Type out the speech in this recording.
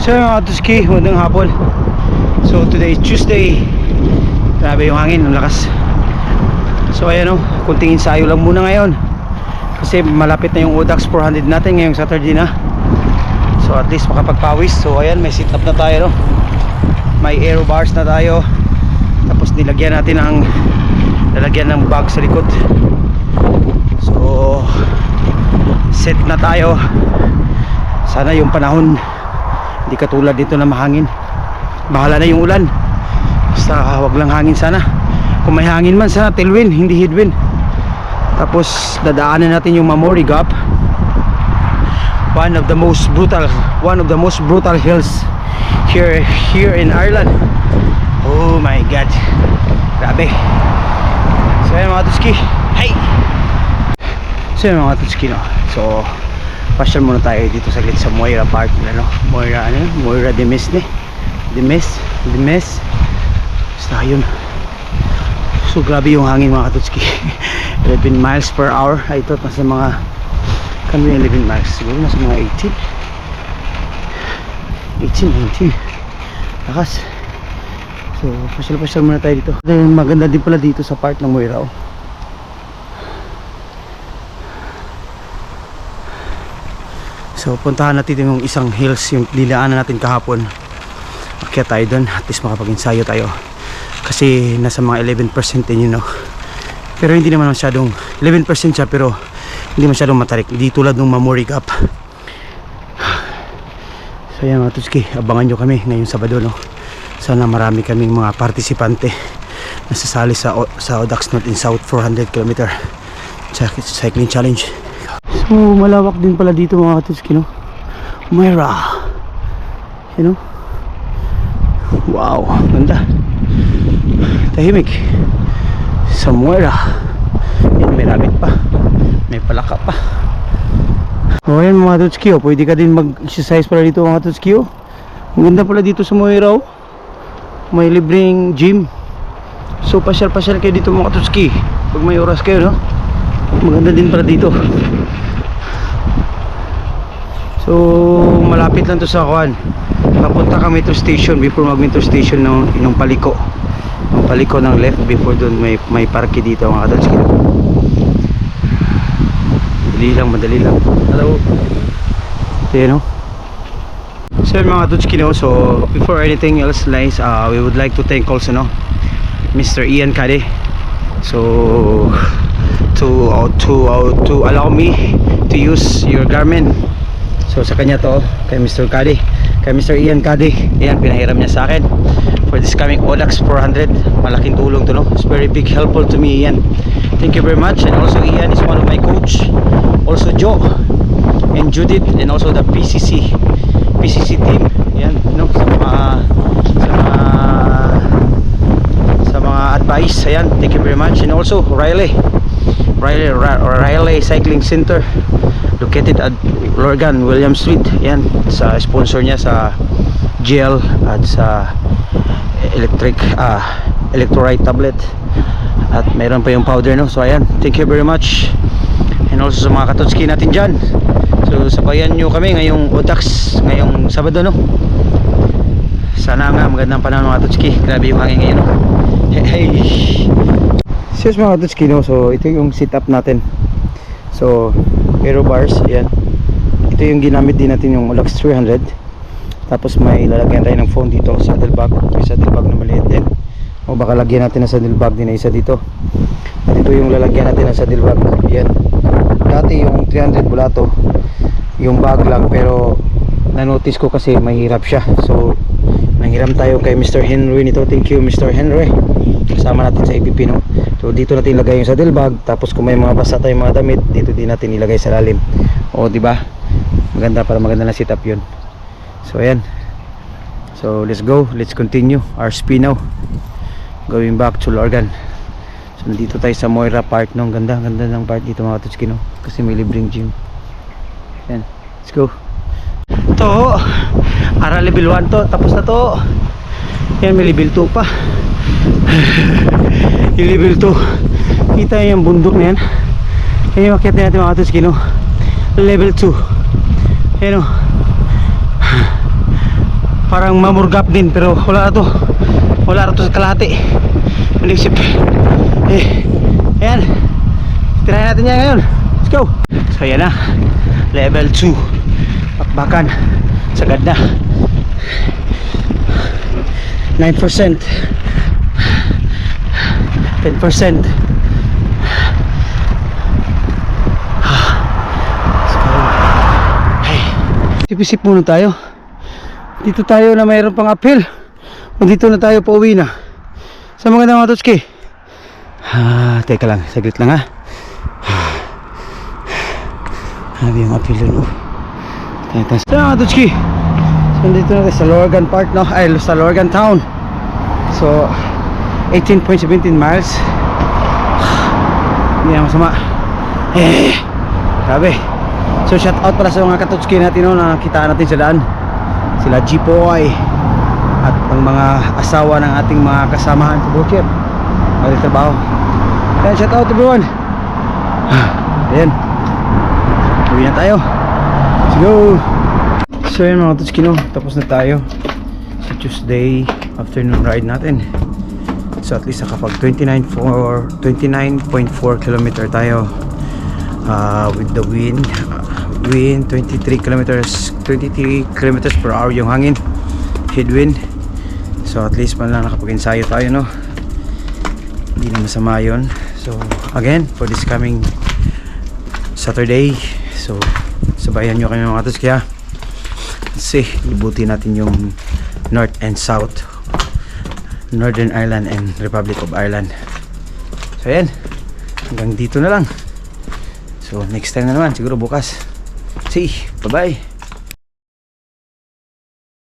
So mga Tuski, magandang hapon. So today is Tuesday. Grabe yung hangin, ang lakas. So ayan o, kunting ensayo lang muna ngayon kasi malapit na yung Audax 400 natin ngayong Saturday na. So at least makapagpawis. So ayan, may sit up na tayo, no? May aero bars na tayo. Tapos nilagyan natin ang lalagyan ng bag sa likod. So set na tayo. Sana yung panahon hindi katulad dito na mahangin. Bahala na yung ulan, basta wag lang hangin sana. Kung may hangin man sana tailwind, hindi headwind. Tapos dadaanan natin yung Mamori Gap, one of the most brutal hills here in Ireland. Oh my god, grabe. So yan mga Tuski, hey! So yan mga Tuski, no? So pasyal muna tayo dito saglit sa Moira Park, ano? Moira de Mes, basta yun. So grabe yung hangin mga Katutski. 11 miles per hour. Ay, ito nasa mga kami 11 miles, siguro nasa mga 18, 19 lakas. So pasyal muna tayo dito. Maganda din pala dito sa part ng Moira, oh. So puntahan natin yung isang hills, yung dinaanan natin kahapon. Akyat tayo doon, at least makapag-ensayo tayo. Kasi nasa mga 11% din yun, no? Pero hindi naman masyadong 11% siya, pero hindi masyadong matarik. Hindi tulad ng Mamori Gap. So yan mga Tuski, abangan nyo kami ngayong Sabado, no? Sana marami kaming mga partisipante na sasali sa Audax North and South 400 km cycling challenge. So malawak din pala dito mga Katutski, no? Moira, you know? Wow, ganda. Tahimik sa Moira. Yan, may rabbit pa, may palaka pa. O yan mga Katutski, oh. Pwede ka din mag-exercise pala dito mga Katutski, oh. Ang ganda pala dito sa Moira, oh. May libreng gym. So pasyal kayo dito mga Katutski pag may oras kayo, no? Maganda din pala dito. So malapit lang to sa Kuan. Papunta ka metro station. Before mag metro station ng paliko, yung paliko ng left, before doon may parke dito mga Katutski. Madali lang. Hello. So you know. So mga Katutski, no? So before anything else, guys, we would like to thank also, no, Mr. Ian Cade. So to allow me to use your Garmin. So sa kanya to, kay Mr. Cade, kay Mr. Ian Cade, ayan, pinahiram niya sa akin for this coming Audax 400. Malaking tulong to, no? It's very big helpful to me, Ian. Thank you very much. And also Ian is one of my coach. Also Joe and Judith, and also the PCC team. Ayan, you know, sa mga advice. Ayan, thank you very much. And also Riley Cycling Center, located at Lorgan William Street. Yan, sa sponsor niya sa gel at sa electrolyte tablet, at mayroon pa yung powder, no? So ayan, thank you very much. And also sa mga Katutski natin dyan, so sabayan nyo kami ngayong Audax ngayong Sabado, no? Sana nga magandang panahon mga Katutski. Grabe yung hangin ngayon, no? Hey. So mga Katutski, no? So ito yung setup natin. So aero bars, yan. Ito yung ginamit din natin yung Audax 300. Tapos may lalagyan tayo ng phone dito, saddle bag. May saddle bag na maliit din, o baka lagyan natin ng saddle bag din na isa dito. At ito yung lalagyan natin ng saddle bag. Yan. Dati yung 300 bulato yung bag lang, pero na-notice ko kasi mahirap siya. So nanghiram tayo kay Mr. Henry nito. Thank you Mr. Henry. Kasama natin sa APP, no? So dito natin ilagay yung saddle bag. Tapos kung may mga basa tayong mga damit, dito din natin ilagay sa lalim. O diba? Maganda na setup yun. So ayan. So let's go. Let's continue our spin now, going back to Lorgan. So nandito tayo sa Moira Park, no? Ganda ng park dito mga Katutski, no? Kasi may libreng gym. Ayan. Let's go. Ito, ara level 1 to. Tapos na to. Yan, may level 2 pa. Yung level 2, kita yung bundok na yan. Yan yung makiat natin mga Katutski, no? Level 2. Ayan, o. parang mamurgap din, pero wala na to sa kalahati. Manisip. Ayan, tirahin natin yan ngayon. Let's go. So ayan na, level 2, bakbakan, sagad na. 9%, 10%. Sip-sip muna tayo. Dito tayo na mayroon pang uphill. O dito na tayo pauwi na. Sa mga Totski. Teka lang, saglit lang ha. Habi yung uphill dun. Sa mga Totski. So dito na tayo sa Lorgan Park, no? Ay, sa Lorgan Town. So 18.17 miles. Hindi na masama. Grabe. So shout out para sa mga Katotski natin, no, na nakita natin sa daan. Sila G-Boy at ang mga asawa ng ating mga kasamahan sa Bukid. Magtrabaho. Then shout out everyone. Ayan. Uwi na tayo. Let's go. So yun mga Katotski, no, tapos na tayo sa Tuesday afternoon ride natin. So at least nakapag 29.4 kilometer tayo with the wind 23 kilometers per hour yung hangin, headwind. So at least man lang nakapag-ensayo tayo, no? Hindi na masama yun. So again, for this coming Saturday, so sabayan nyo kami mga Katotski, ha? Kasi ibuti natin yung North and South, Northern Ireland and Republic of Ireland. So ayan, hanggang dito na lang. So next time na naman, siguro bukas. See, bye bye.